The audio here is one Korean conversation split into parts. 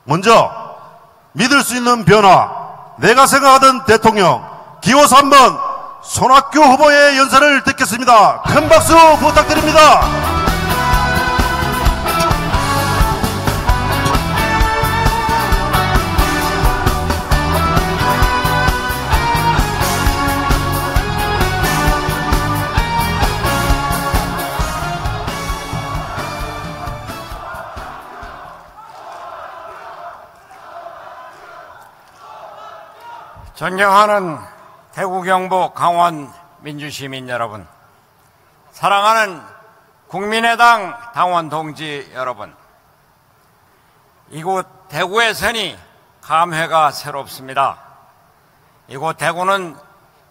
먼저 믿을 수 있는 변화, 내가 생각하던 대통령 기호 3번 손학규 후보의 연설을 듣겠습니다. 큰 박수 부탁드립니다. 존경하는 대구, 경북, 강원 민주시민 여러분, 사랑하는 국민의당 당원 동지 여러분, 이곳 대구에서니 감회가 새롭습니다. 이곳 대구는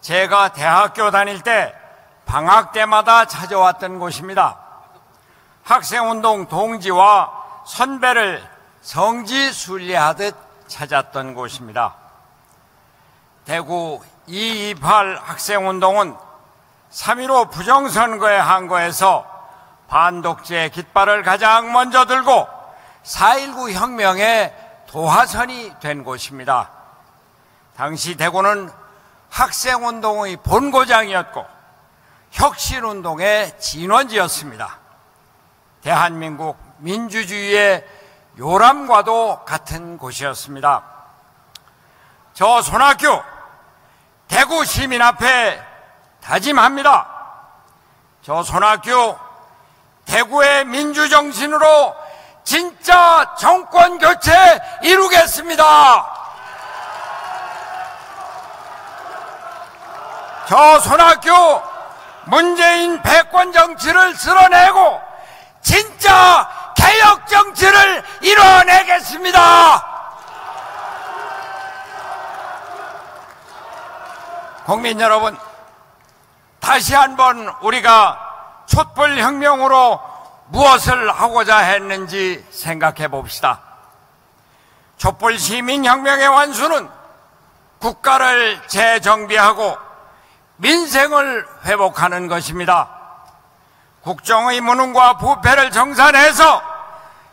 제가 대학교 다닐 때 방학 때마다 찾아왔던 곳입니다. 학생운동 동지와 선배를 성지순례하듯 찾았던 곳입니다. 대구 228 학생운동은 3.15 부정선거의 항거에서 반독재 깃발을 가장 먼저 들고 4.19 혁명의 도화선이 된 곳입니다. 당시 대구는 학생운동의 본고장이었고 혁신운동의 진원지였습니다. 대한민국 민주주의의 요람과도 같은 곳이었습니다. 저 손학규 대구 시민 앞에 다짐합니다. 저 손학규 대구의 민주정신으로 진짜 정권 교체 이루겠습니다. 저 손학규 문재인 패권 정치를 쓸어내고 진짜 개혁 정치를 이뤄내겠습니다. 국민 여러분, 다시 한번 우리가 촛불혁명으로 무엇을 하고자 했는지 생각해 봅시다. 촛불시민혁명의 완수는 국가를 재정비하고 민생을 회복하는 것입니다. 국정의 무능과 부패를 정산해서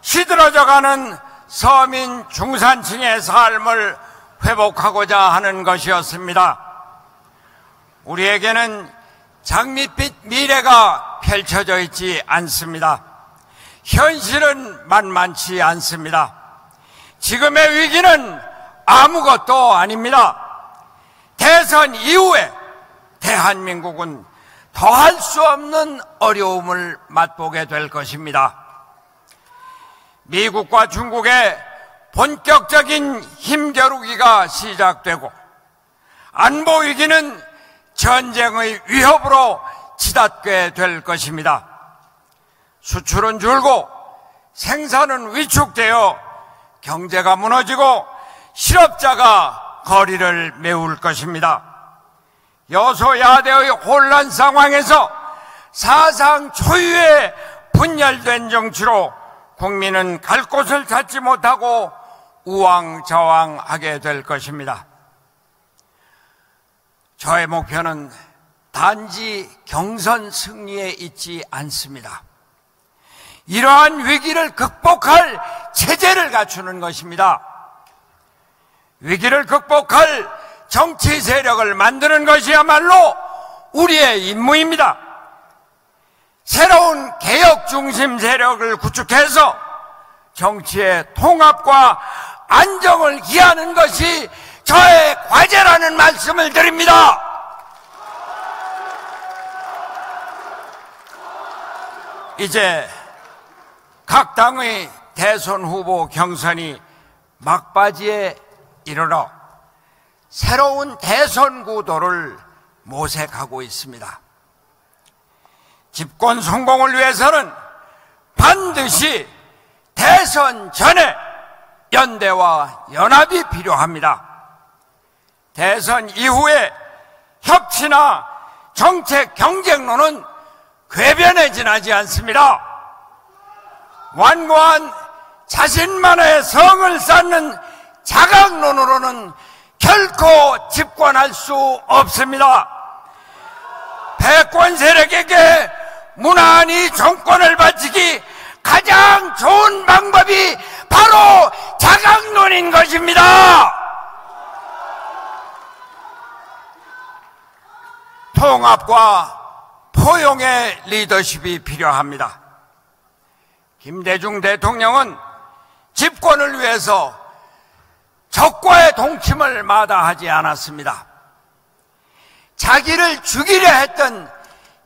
시들어져가는 서민 중산층의 삶을 회복하고자 하는 것이었습니다. 우리에게는 장밋빛 미래가 펼쳐져 있지 않습니다. 현실은 만만치 않습니다. 지금의 위기는 아무것도 아닙니다. 대선 이후에 대한민국은 더할 수 없는 어려움을 맛보게 될 것입니다. 미국과 중국의 본격적인 힘겨루기가 시작되고 안보 위기는 전쟁의 위협으로 치닫게 될 것입니다. 수출은 줄고 생산은 위축되어 경제가 무너지고 실업자가 거리를 메울 것입니다. 여소야대의 혼란 상황에서 사상 초유의 분열된 정치로 국민은 갈 곳을 찾지 못하고 우왕좌왕하게 될 것입니다. 저의 목표는 단지 경선 승리에 있지 않습니다. 이러한 위기를 극복할 체제를 갖추는 것입니다. 위기를 극복할 정치 세력을 만드는 것이야말로 우리의 임무입니다. 새로운 개혁 중심 세력을 구축해서 정치의 통합과 안정을 기하는 것이 저의 과제라는 말씀을 드립니다. 이제 각 당의 대선 후보 경선이 막바지에 이르러 새로운 대선 구도를 모색하고 있습니다. 집권 성공을 위해서는 반드시 대선 전에 연대와 연합이 필요합니다. 대선 이후에 협치나 정책 경쟁론은 궤변에 지나지 않습니다. 완고한 자신만의 성을 쌓는 자각론으로는 결코 집권할 수 없습니다. 패권 세력에게 무난히 정권을 바치기 가장 좋은 방법이 바로 자각론 때문인 것입니다. 통합과 포용의 리더십이 필요합니다. 김대중 대통령은 집권을 위해서 적과의 동침을 마다하지 않았습니다. 자기를 죽이려 했던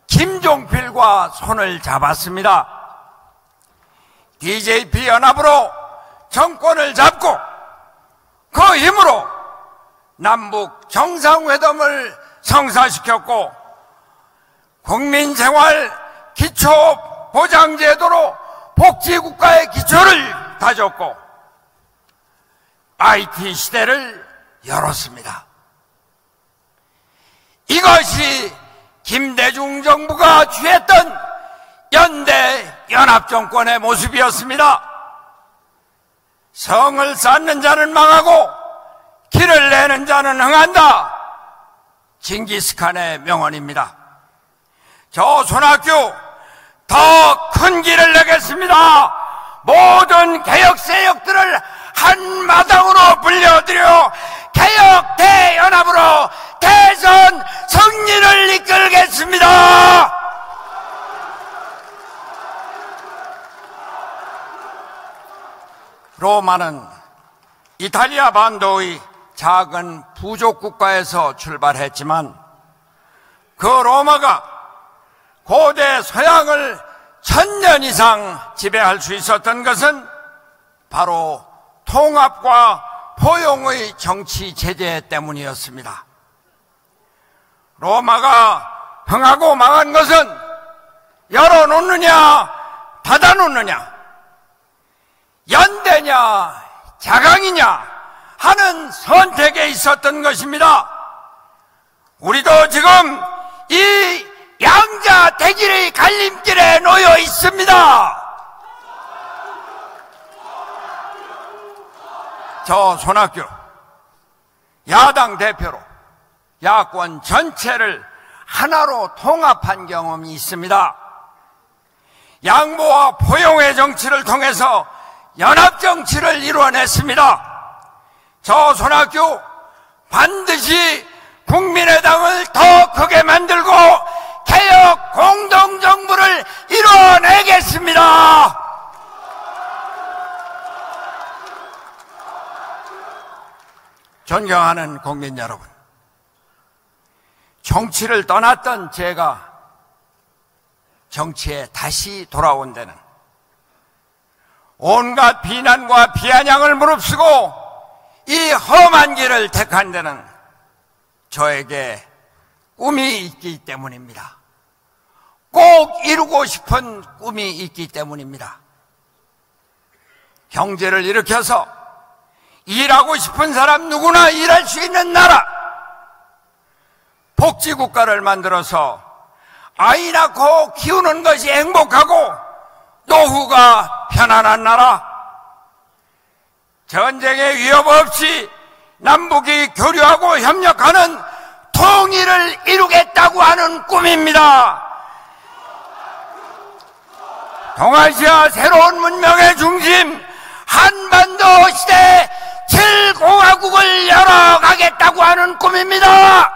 김종필과 손을 잡았습니다. DJP 연합으로 정권을 잡고 그 힘으로 남북 정상회담을 성사시켰고 국민생활 기초보장제도로 복지국가의 기초를 다졌고 IT 시대를 열었습니다. 이것이 김대중 정부가 취했던 연대 연합정권의 모습이었습니다. 성을 쌓는 자는 망하고 길을 내는 자는 흥한다. 징기스칸의 명언입니다. 저 손학규 더 큰 길을 내겠습니다. 모든 개혁 세력들을 한마당으로 불려들여 개혁 대연합으로 대선 승리를 이끌겠습니다. 로마는 이탈리아 반도의 작은 부족 국가에서 출발했지만 그 로마가 고대 서양을 1000년 이상 지배할 수 있었던 것은 바로 통합과 포용의 정치 체제 때문이었습니다. 로마가 흥하고 망한 것은 열어놓느냐 닫아놓느냐, 연대냐 자강이냐 하는 선택에 있었던 것입니다. 우리도 지금 이 양자 대길의 갈림길에 놓여 있습니다. 저 손학규 야당 대표로 야권 전체를 하나로 통합한 경험이 있습니다. 양보와 포용의 정치를 통해서 연합정치를 이루어냈습니다. 저 손학규 반드시 국민의당을 더 크게 만들고 개혁 공동정부를 이루어내겠습니다. 존경하는 국민 여러분, 정치를 떠났던 제가 정치에 다시 돌아온 데는 온갖 비난과 비아냥을 무릅쓰고 이 험한 길을 택한 데는 저에게 꿈이 있기 때문입니다. 꼭 이루고 싶은 꿈이 있기 때문입니다. 경제를 일으켜서 일하고 싶은 사람 누구나 일할 수 있는 나라, 복지국가를 만들어서 아이 낳고 키우는 것이 행복하고 노후가 편안한 나라, 전쟁의 위협 없이 남북이 교류하고 협력하는 통일을 이루겠다고 하는 꿈입니다. 동아시아 새로운 문명의 중심 한반도 시대 7공화국을 열어가겠다고 하는 꿈입니다.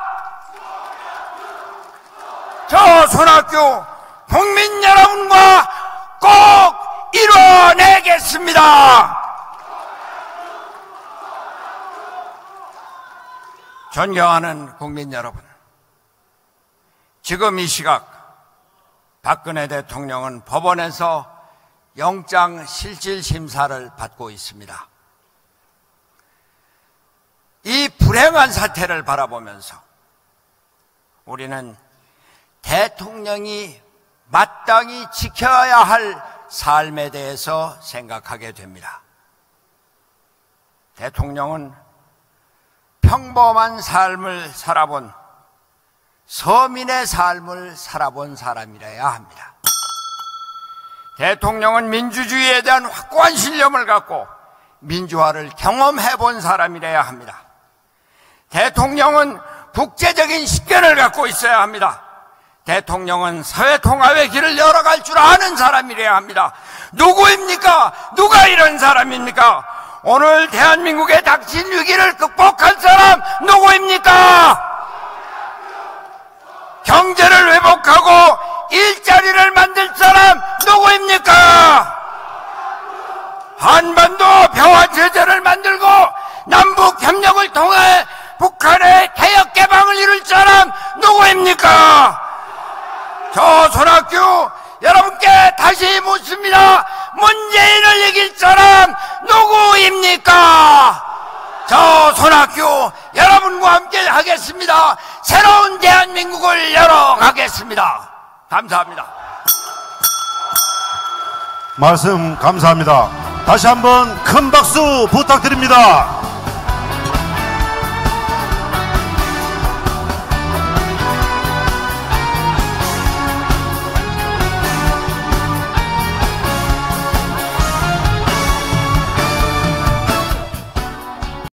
저 손학규 국민 여러분과 꼭 이뤄내겠습니다. 존경하는 국민 여러분, 지금 이 시각 박근혜 대통령은 법원에서 영장 실질 심사를 받고 있습니다. 이 불행한 사태를 바라보면서 우리는 대통령이 마땅히 지켜야 할 삶에 대해서 생각하게 됩니다. 대통령은 평범한 삶을 살아본, 서민의 삶을 살아본 사람이라야 합니다. 대통령은 민주주의에 대한 확고한 신념을 갖고 민주화를 경험해 본 사람이라야 합니다. 대통령은 국제적인 식견을 갖고 있어야 합니다. 대통령은 사회통합의 길을 열어갈 줄 아는 사람이라야 합니다. 누구입니까? 누가 이런 사람입니까? 오늘 대한민국에 닥친 위기를 극복한 사람 누구입니까? 경제를 회복하고 일자리를 만들 사람 누구입니까? 한반도 평화체제를 만들고 남북 협력을 통해 북한의 개혁 개방을 이룰 사람 누구입니까? 저 손학규 여러분께 다시 묻습니다. 문재인을 이길 사람 누구입니까? 저 손학규 여러분과 함께 하겠습니다. 새로운 대한민국을 열어가겠습니다. 감사합니다. 말씀 감사합니다. 다시 한번 큰 박수 부탁드립니다.